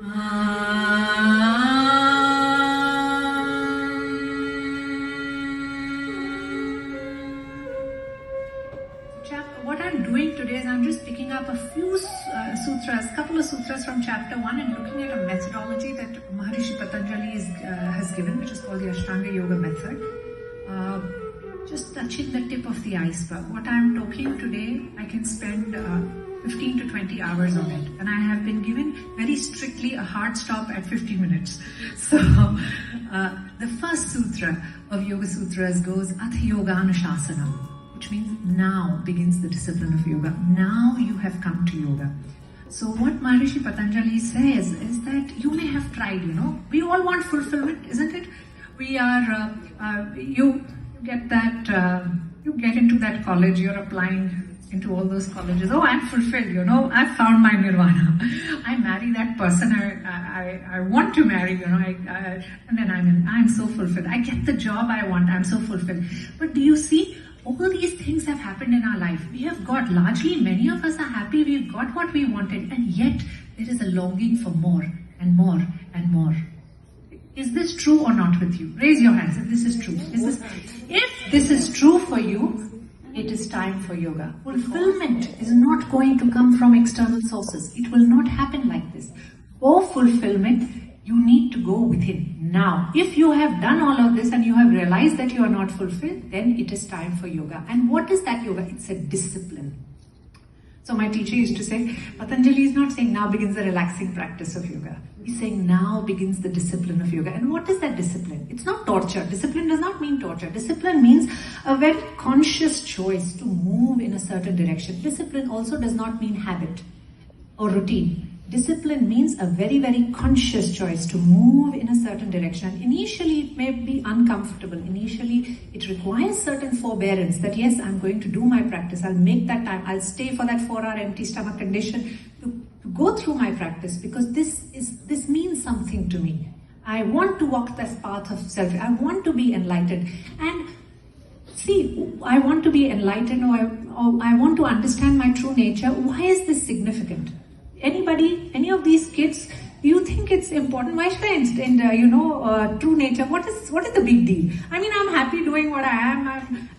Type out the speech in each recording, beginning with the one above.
What I'm doing today is I'm just picking up a few sutras, couple of sutras from chapter 1 and looking at a methodology that Maharishi Patanjali has given, which is called the Ashtanga Yoga method. Just touching the tip of the iceberg. What I'm talking today, I can spend 15 to 20 hours on it. And I have been given very strictly a hard stop at 50 minutes. So the first sutra of Yoga Sutras goes Ath Yoga Anushasana, which means now begins the discipline of yoga. Now you have come to yoga. So what Maharishi Patanjali says is that you may have tried, we all want fulfillment, isn't it? We are, you get that, you get into that college, you're applying into all those colleges. Oh, I'm fulfilled, I've found my nirvana. I marry that person I want to marry, and then I'm so fulfilled. I get the job I want, I'm so fulfilled. But do you see, all these things have happened in our life. We have got, largely many of us are happy, we've got what we wanted, and yet there is a longing for more and more and more. Is this true or not with you? Raise your hands if this is true. If this is true for you, it is time for yoga. Fulfillment is not going to come from external sources. It will not happen like this. For fulfillment, you need to go within. Now, if you have done all of this and you have realized that you are not fulfilled, then it is time for yoga. And what is that yoga? It's a discipline. So my teacher used to say, Patanjali is not saying now begins the relaxing practice of yoga. He's saying now begins the discipline of yoga. And what is that discipline? It's not torture. Discipline does not mean torture. Discipline means a very conscious choice to move in a certain direction. Discipline also does not mean habit or routine. Discipline means a very, very conscious choice to move in a certain direction. And initially, it may be uncomfortable. Initially, it requires certain forbearance that, yes, I'm going to do my practice. I'll make that time. I'll stay for that 4-hour empty stomach condition to go through my practice because this means something to me. I want to walk this path of self. I want to be enlightened. And see, I want to be enlightened or I want to understand my true nature. Why is this significant? Anybody, any of these kids, do you think it's important? Why should I understand, true nature? What is the big deal? I mean, I'm happy doing what I am.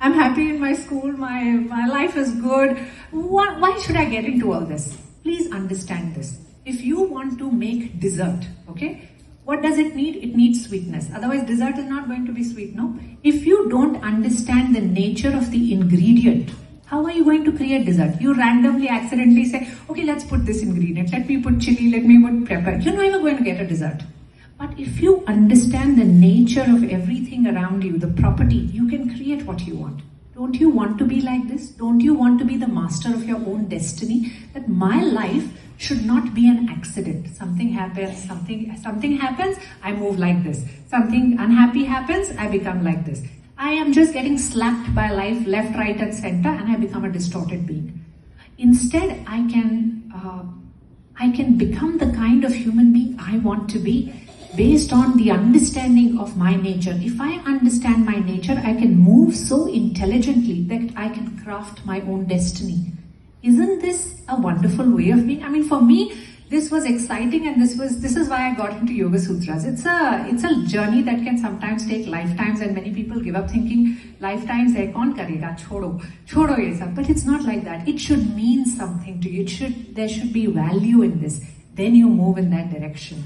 I'm happy in my school. My life is good. Why should I get into all this? Please understand this. If you want to make dessert, okay, what does it need? It needs sweetness. Otherwise, dessert is not going to be sweet, no? If you don't understand the nature of the ingredient, how are you going to create dessert? You randomly, accidentally say, okay, let's put this ingredient. Let me put chili, let me put pepper. You're never going to get a dessert. But if you understand the nature of everything around you, the property, you can create what you want. Don't you want to be like this? Don't you want to be the master of your own destiny? That my life should not be an accident. Something happens, something happens, I move like this. Something unhappy happens, I become like this. I am just getting slapped by life left, right and center and I become a distorted being. Instead, I can become the kind of human being I want to be based on the understanding of my nature. If I understand my nature, I can move so intelligently that I can craft my own destiny. Isn't this a wonderful way of being? I mean, for me, this was exciting and this is why I got into Yoga Sutras. It's a journey that can sometimes take lifetimes and many people give up thinking lifetimes hai kaun karega, chodo ye sab. But it's not like that. It should mean something to you. There should be value in this. Then you move in that direction.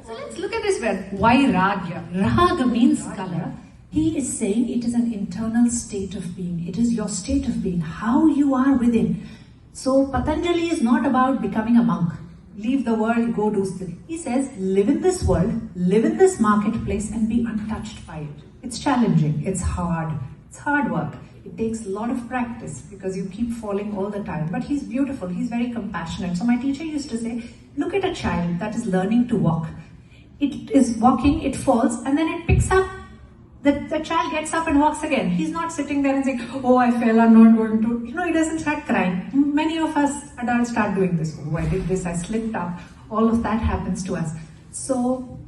So let's look at this word. Why rag here? Rag means color. He is saying it is an internal state of being. It is your state of being, how you are within. So Patanjali is not about becoming a monk. Leave the world, go do study. He says, live in this world, live in this marketplace and be untouched by it. It's challenging, it's hard work. It takes a lot of practice because you keep falling all the time. But he's beautiful, he's very compassionate. So my teacher used to say, look at a child that is learning to walk. It is walking, it falls and then it picks up. The child gets up and walks again. He's not sitting there and saying, oh, I fell, I'm not going to. He doesn't start crying. Many of us adults start doing this. Oh, I did this, I slipped up. All of that happens to us. So,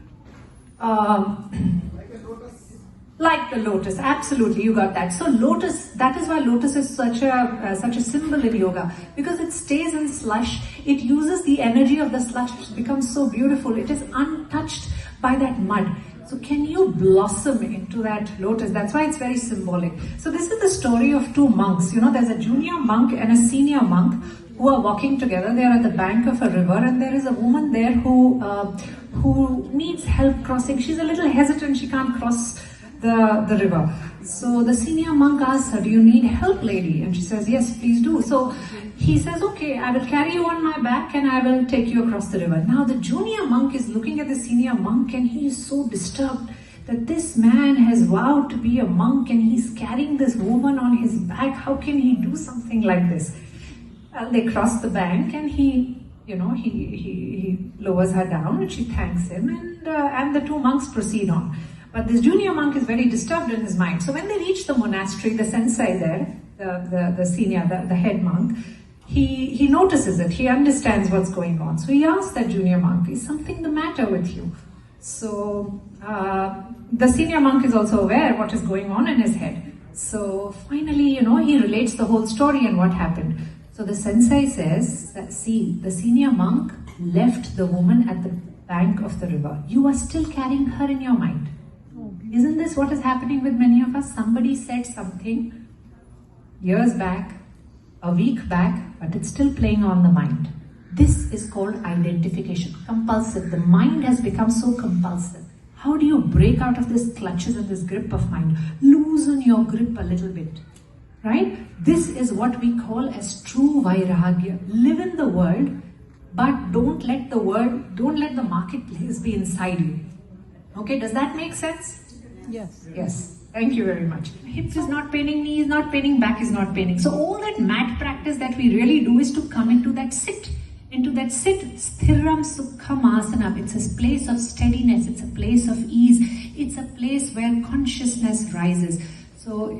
Like the lotus, absolutely, you got that. So lotus, that is why lotus is such a symbol in yoga, because it stays in slush. It uses the energy of the slush, which becomes so beautiful. It is untouched by that mud. So can you blossom into that lotus? That's why it's very symbolic. So this is the story of two monks. You know, there's a junior monk and a senior monk who are walking together. They are at the bank of a river, and there is a woman there who needs help crossing. She's a little hesitant. She can't cross the river. So the senior monk asks her, "Do you need help, lady?" And she says, "Yes, please do." So he says, "Okay, I will carry you on my back and I will take you across the river." Now the junior monk is looking at the senior monk and he is so disturbed that this man has vowed to be a monk and he's carrying this woman on his back. How can he do something like this? They cross the bank and he lowers her down and she thanks him, and the two monks proceed on. But this junior monk is very disturbed in his mind. So when they reach the monastery, the sensei there, the senior, the head monk, he notices it. He understands what's going on. So he asks that junior monk, "Is something the matter with you?" So the senior monk is also aware what is going on in his head. So finally, he relates the whole story and what happened. So the sensei says that, "See, the senior monk left the woman at the bank of the river. You are still carrying her in your mind." Isn't this what is happening with many of us? Somebody said something years back, a week back, but it's still playing on the mind. This is called identification, compulsive. The mind has become so compulsive. How do you break out of this clutches and this grip of mind? Loosen your grip a little bit, right? This is what we call as true vairagya. Live in the world, but don't let the marketplace be inside you. Okay, does that make sense? Yes. Yes. Thank you very much. Hips is not paining, knee is not paining, back is not paining. So all that mat practice that we really do is to come into that sit. Sthiram Sukham Asana. It's a place of steadiness. It's a place of ease. It's a place where consciousness rises. So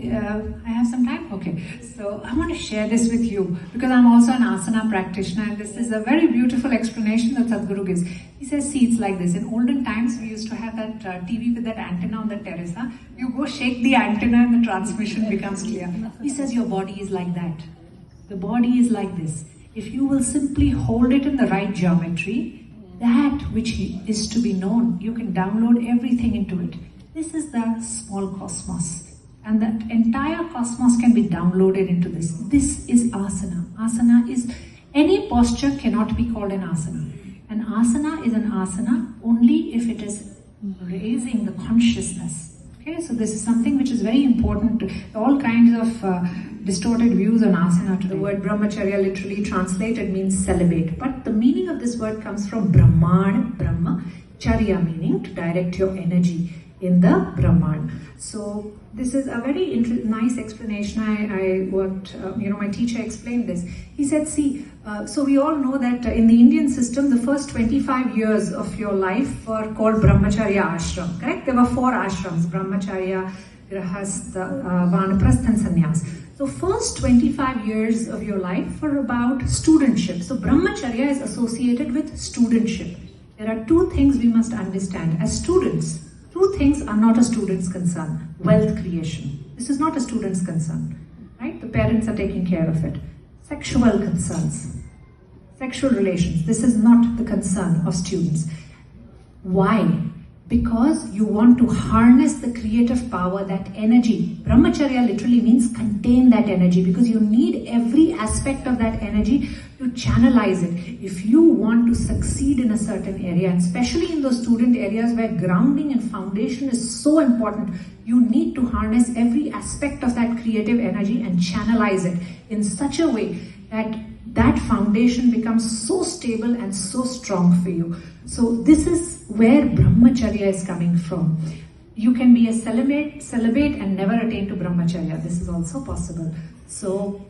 I have some time? Okay. So I want to share this with you because I'm also an asana practitioner, and this is a very beautiful explanation that Sadhguru gives. He says, "See, it's like this. In olden times, we used to have that TV with that antenna on the terrace. Huh? You go shake the antenna and the transmission becomes clear." He says, your body is like that. The body is like this. If you will simply hold it in the right geometry, that which is to be known, you can download everything into it. This is the small cosmos. And that entire cosmos can be downloaded into this. This is asana. Asana is, any posture cannot be called an asana. An asana is an asana only if it is raising the consciousness. Okay, so this is something which is very important. All kinds of distorted views on asana today. The word brahmacharya literally translated means celibate. But the meaning of this word comes from Brahman, Brahmacharya, meaning to direct your energy in the Brahman. So this is a very nice explanation. My teacher explained this. He said, "See, so we all know that in the Indian system, the first 25 years of your life were called Brahmacharya ashram, correct? There were 4 ashrams, Brahmacharya, Grahastha, Vanaprastha and Sannyas. So first 25 years of your life were about studentship. So Brahmacharya is associated with studentship. There are 2 things we must understand. As students, 2 things are not a student's concern. Wealth creation. This is not a student's concern, right? The parents are taking care of it. Sexual concerns, sexual relations. This is not the concern of students. Why? Because you want to harness the creative power, that energy. Brahmacharya literally means contain that energy, because you need every aspect of that energy to channelize it. If you want to succeed in a certain area, and especially in those student areas where grounding and foundation is so important, you need to harness every aspect of that creative energy and channelize it in such a way that that foundation becomes so stable and so strong for you. So this is where Brahmacharya is coming from. You can be a celibate and never attain to Brahmacharya. This is also possible. So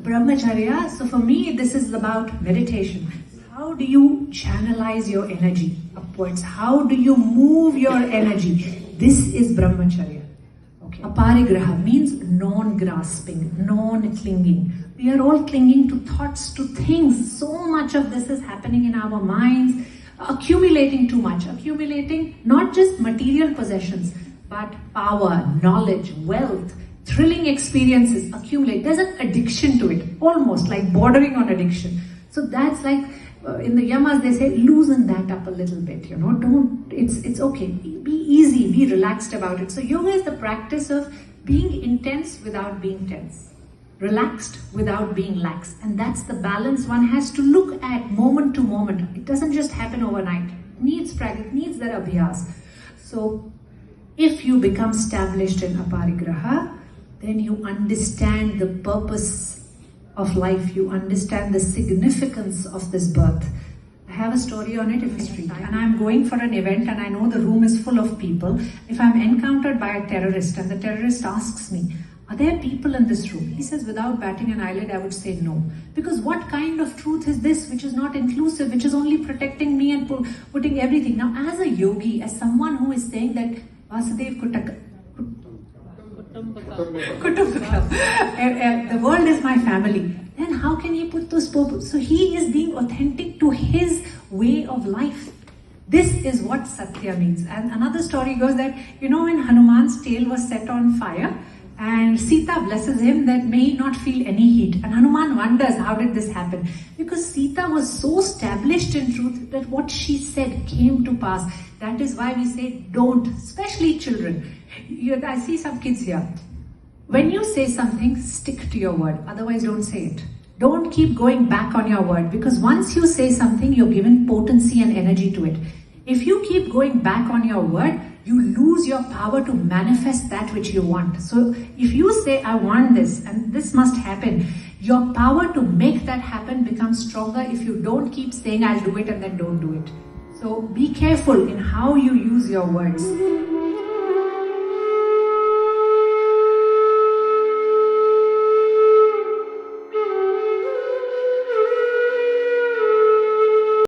Brahmacharya, so for me this is about meditation. How do you channelize your energy upwards? How do you move your energy? This is Brahmacharya. Okay. Aparigraha means non-grasping, non-clinging. We are all clinging to thoughts, to things. So much of this is happening in our minds, accumulating too much, accumulating not just material possessions, but power, knowledge, wealth, thrilling experiences accumulate. There's an addiction to it, almost like bordering on addiction. So that's like, in the yamas they say, loosen that up a little bit, it's okay. Be easy, be relaxed about it. So yoga is the practice of being intense without being tense, relaxed without being lax. And that's the balance one has to look at moment to moment. It doesn't just happen overnight. It needs practice, it needs that abhyas. So if you become established in aparigraha, then you understand the purpose of life, you understand the significance of this birth. I have a story on it if it's free. And I'm going for an event and I know the room is full of people. If I'm encountered by a terrorist and the terrorist asks me, are there people in this room? He says, without batting an eyelid, I would say no. Because what kind of truth is this which is not inclusive, which is only protecting me and putting everything? Now, as a yogi, as someone who is saying that Vasudev the world is my family, then how can he put those purpose? So he is being authentic to his way of life. This is what Satya means. And another story goes that, when Hanuman's tail was set on fire, and Sita blesses him that may he not feel any heat. And Hanuman wonders, how did this happen? Because Sita was so established in truth that what she said came to pass. That is why we say don't, especially children. I see some kids here. When you say something, stick to your word. Otherwise, don't say it. Don't keep going back on your word, because once you say something, you're given potency and energy to it. If you keep going back on your word, you lose your power to manifest that which you want. So if you say, I want this and this must happen, your power to make that happen becomes stronger if you don't keep saying, I'll do it and then don't do it. So be careful in how you use your words.